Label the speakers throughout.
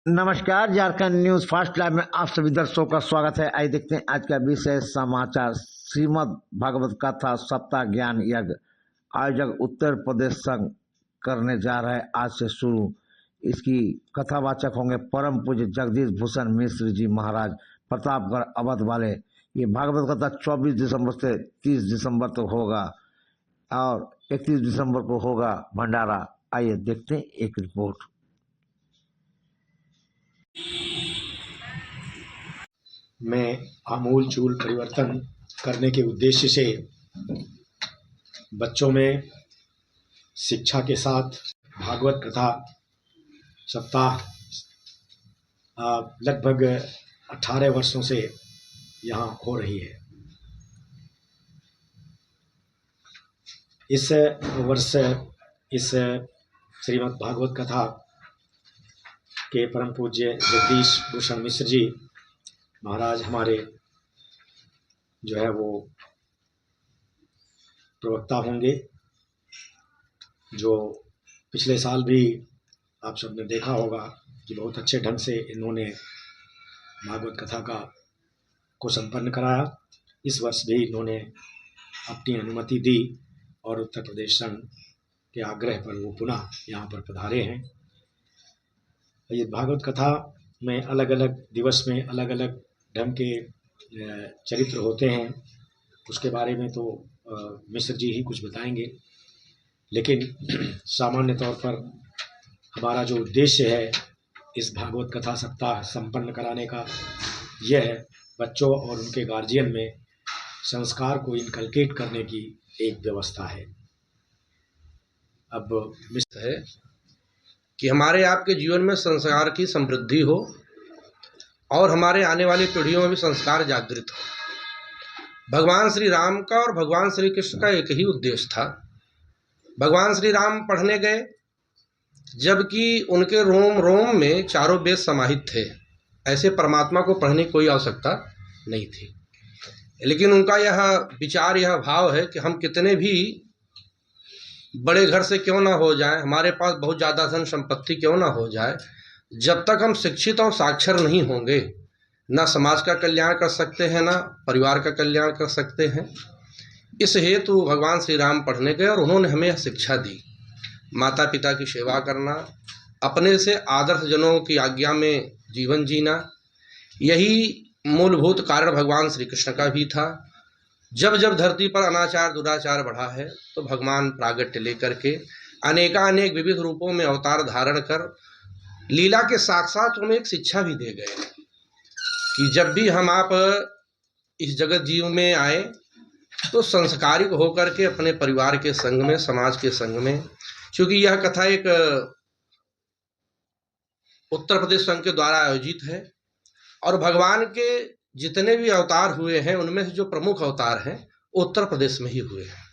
Speaker 1: नमस्कार, Jharkhand news fast live में आप सभी दर्शकों का स्वागत है। आइए देखते हैं आज का विशेष समाचार। श्रीमद् भागवत कथा सप्ताह ज्ञान यज्ञ आयोजक उत्तर प्रदेश संघ करने जा रहे हैं आज से शुरू। इसकी कथावाचक होंगे परम पूज्य जगदीश भूषण मिश्र जी महाराज, प्रतापगढ़ अवध वाले। ये भागवत कथा 24 दिसंबर से 30 दिसंबर तक होगा और 31 दिसंबर को होगा भंडारा। आइए देखते हैं एक रिपोर्ट।
Speaker 2: में आमूल चूल परिवर्तन करने के उद्देश्य से बच्चों में शिक्षा के साथ भागवत कथा सप्ताह लगभग 18 वर्षों से यहाँ हो रही है। इस वर्ष इस श्रीमद् भागवत कथा के परम पूज्य जगदीश भूषण मिश्र जी महाराज हमारे जो है वो प्रवक्ता होंगे। जो पिछले साल भी आप सबने देखा होगा कि बहुत अच्छे ढंग से इन्होंने भागवत कथा को संपन्न कराया। इस वर्ष भी इन्होंने अपनी अनुमति दी और उत्तर प्रदेश संघ के आग्रह पर वो पुनः यहाँ पर पधारे हैं। ये भागवत कथा में अलग अलग दिवस में अलग अलग ढंग के चरित्र होते हैं। उसके बारे में तो मिश्र जी ही कुछ बताएंगे, लेकिन सामान्य तौर पर हमारा जो उद्देश्य है इस भागवत कथा सप्ताह संपन्न कराने का, यह है बच्चों और उनके गार्जियन में संस्कार को इनकलकेट करने की एक व्यवस्था है। अब मिश्र
Speaker 3: है कि हमारे आपके जीवन में संस्कार की समृद्धि हो और हमारे आने वाली पीढ़ियों में भी संस्कार जागृत हो। भगवान श्री राम का और भगवान श्री कृष्ण का एक ही उद्देश्य था। भगवान श्री राम पढ़ने गए, जबकि उनके रोम रोम में चारों वेद समाहित थे। ऐसे परमात्मा को पढ़ने की कोई आवश्यकता नहीं थी, लेकिन उनका यह विचार, यह भाव है कि हम कितने भी बड़े घर से क्यों ना हो जाए, हमारे पास बहुत ज़्यादा धन संपत्ति क्यों ना हो जाए, जब तक हम शिक्षित और साक्षर नहीं होंगे, ना समाज का कल्याण कर सकते हैं, ना परिवार का कल्याण कर सकते हैं। इस हेतु भगवान श्री राम पढ़ने गए और उन्होंने हमें शिक्षा दी। माता पिता की सेवा करना, अपने से आदर्श जनों की आज्ञा में जीवन जीना, यही मूलभूत कारण भगवान श्री कृष्ण का भी था। जब जब धरती पर अनाचार दुराचार बढ़ा है तो भगवान प्रागट्य लेकर के अनेकानेक विविध रूपों में अवतार धारण कर लीला के साथ साथ उन्हें एक शिक्षा भी दे गए कि जब भी हम आप इस जगत जीव में आए तो संस्कारिक होकर के अपने परिवार के संग में, समाज के संग में, क्योंकि यह कथा एक उत्तर प्रदेश संघ के द्वारा आयोजित है और भगवान के जितने भी अवतार हुए हैं उनमें से जो प्रमुख अवतार हैं उत्तर प्रदेश में ही हुए हैं।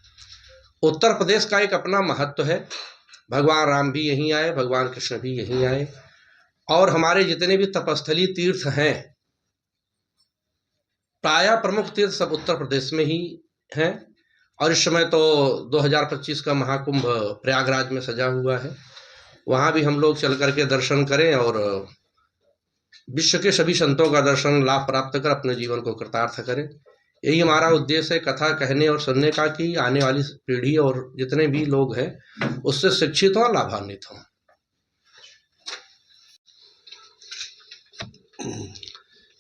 Speaker 3: उत्तर प्रदेश का एक अपना महत्व है। भगवान राम भी यहीं आए, भगवान कृष्ण भी यहीं आए और हमारे जितने भी तपस्थली तीर्थ हैं, प्रायः प्रमुख तीर्थ सब उत्तर प्रदेश में ही हैं। और इस समय तो 2025 का महाकुंभ प्रयागराज में सजा हुआ है, वहाँ भी हम लोग चल करके दर्शन करें और विश्व के सभी संतों का दर्शन लाभ प्राप्त कर अपने जीवन को कृतार्थ करें। यही हमारा उद्देश्य है कथा कहने और सुनने का, कि आने वाली पीढ़ी और जितने भी लोग हैं उससे शिक्षित हों, लाभान्वित हों।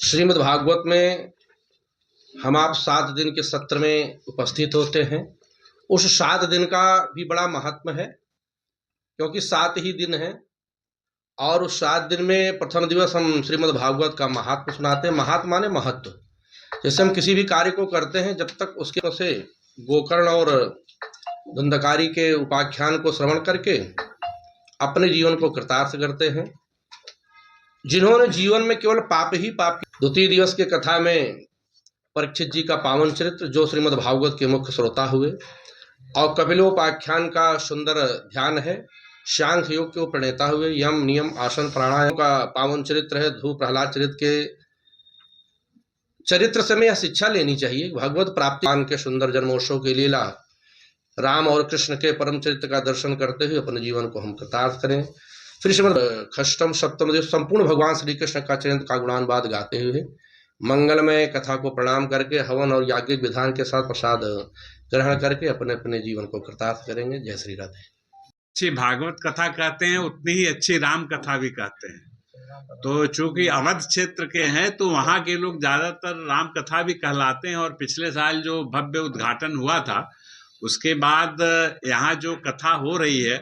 Speaker 3: श्रीमद् भागवत में हम आप 7 दिन के सत्र में उपस्थित होते हैं। उस 7 दिन का भी बड़ा महत्व है, क्योंकि 7 ही दिन हैं और उस 7 दिन में प्रथम दिवस हम श्रीमद् भागवत का महात्म सुनाते हैं। महात्म माने महत्व। जैसे हम किसी भी कार्य को करते हैं, जब तक उसके से गोकर्ण और धुंधकारी के उपाख्यान को श्रवण करके अपने जीवन को कृतार्थ करते हैं। जिन्होंने जीवन में केवल पाप ही पाप। द्वितीय दिवस के कथा में परीक्षित जी का पावन चरित्र, जो श्रीमद् भागवत के मुख्य श्रोता हुए, और कपिलोपाख्यान का सुंदर ध्यान है। सांख्य योग के प्रणेता हुए यम नियम आसन प्राणायाम का पावन चरित्र है। ध्रुव प्रहलाद चरित्र के चरित्र से हमें यह शिक्षा लेनी चाहिए, भगवत प्राप्ति के सुंदर जन्मोत्सव की लीला, राम और कृष्ण के परम चरित्र का दर्शन करते हुए अपने जीवन को हम कृतार्थ करें। फिर श्रीमद खष्टम सप्तम देव संपूर्ण भगवान श्री कृष्ण का चरित्र का गुणानुवाद गाते हुए मंगलमय कथा को प्रणाम करके हवन और याज्ञिक विधान के साथ प्रसाद ग्रहण करके अपने अपने जीवन को कृतार्थ करेंगे। जय श्री राधे।
Speaker 4: अच्छी भागवत कथा कहते हैं उतनी ही अच्छी राम कथा भी कहते हैं। तो चूंकि अवध क्षेत्र के हैं तो वहाँ के लोग ज्यादातर राम कथा भी कहलाते हैं। और पिछले साल जो भव्य उद्घाटन हुआ था उसके बाद यहाँ जो कथा हो रही है,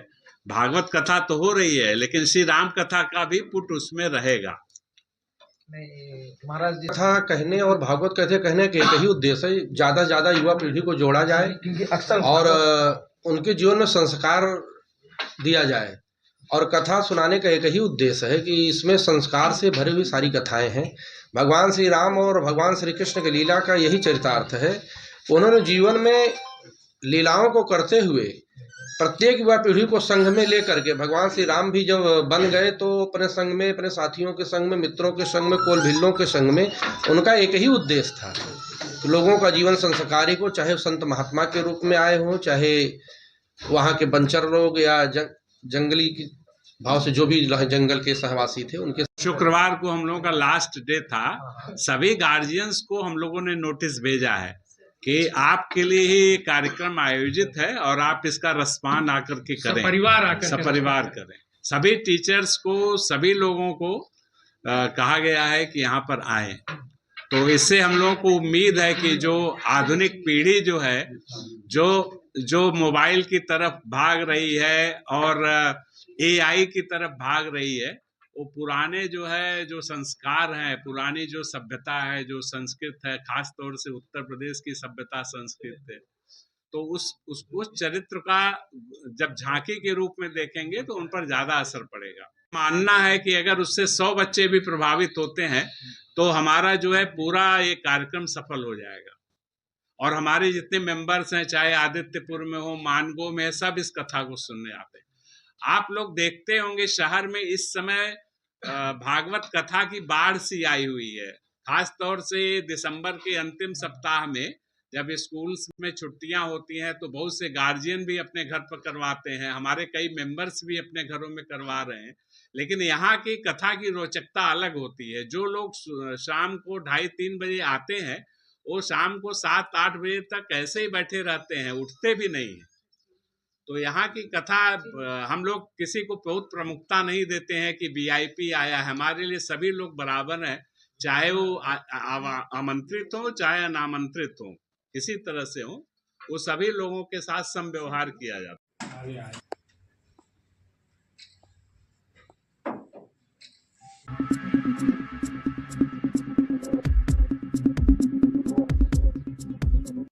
Speaker 4: भागवत कथा तो हो रही है लेकिन श्री राम कथा का भी पुट उसमें रहेगा।
Speaker 3: महाराज जी कथा कहने और भागवत कथा कहने के एक ही उद्देश्य है, ज्यादा से ज्यादा युवा पीढ़ी को जोड़ा जाए अक्सर और उनके जीवन में संस्कार दिया जाए। और कथा सुनाने का एक ही उद्देश्य है कि इसमें संस्कार से भरी हुई सारी कथाएं हैं। भगवान श्री राम और भगवान श्री कृष्ण की लीला का यही चरितार्थ है। उन्होंने जीवन में लीलाओं को करते हुए प्रत्येक युवा पीढ़ी को संघ में लेकर के, भगवान श्री राम भी जब बन गए तो अपने संग में, अपने साथियों के संग में, मित्रों के संग में, कोल भिल्लों के संग में, उनका एक ही उद्देश्य था तो लोगों का जीवन संस्कारी को, चाहे संत महात्मा के रूप में आए हों, चाहे वहाँ के बंचर लोग या जंगली की भाव से जो भी जंगल के सहवासी थे उनके।
Speaker 4: शुक्रवार को हम लोगों का लास्ट डे था। सभी गार्जियंस को हम लोगों ने नोटिस भेजा है कि आपके लिए ही कार्यक्रम आयोजित है और आप इसका रसपान आकर के करें, सपरिवार करें। सभी टीचर्स को, सभी लोगों को कहा गया है कि यहाँ पर आए। तो इससे हम लोगों को उम्मीद है कि जो आधुनिक पीढ़ी जो है, जो मोबाइल की तरफ भाग रही है और AI की तरफ भाग रही है, वो पुराने जो है, जो संस्कार हैं, पुरानी जो सभ्यता है, जो संस्कृत है, खास तौर से उत्तर प्रदेश की सभ्यता संस्कृत है, तो उस चरित्र का जब झांकी के रूप में देखेंगे तो उन पर ज्यादा असर पड़ेगा। मानना है कि अगर उससे 100 बच्चे भी प्रभावित होते हैं तो हमारा जो है पूरा ये कार्यक्रम सफल हो जाएगा। और हमारे जितने मेंबर्स हैं, चाहे आदित्यपुर में हो, मानगो में, सब इस कथा को सुनने आते हैं। आप लोग देखते होंगे शहर में इस समय भागवत कथा की बाढ़ सी आई हुई है। खास तौर से दिसंबर के अंतिम सप्ताह में जब स्कूल्स में छुट्टियां होती हैं तो बहुत से गार्जियन भी अपने घर पर करवाते हैं, हमारे कई मेंबर्स भी अपने घरों में करवा रहे हैं। लेकिन यहाँ की कथा की रोचकता अलग होती है। जो लोग शाम को 2:30-3 बजे आते हैं वो शाम को 7-8 बजे तक ऐसे ही बैठे रहते हैं, उठते भी नहीं है। तो यहाँ की कथा हम लोग किसी को बहुत प्रमुखता नहीं देते हैं कि VIP आया है। हमारे लिए सभी लोग बराबर हैं, चाहे वो आमंत्रित हो चाहे अनामंत्रित हो, किसी तरह से हो, वो सभी लोगों के साथ सम व्यवहार किया जाता है।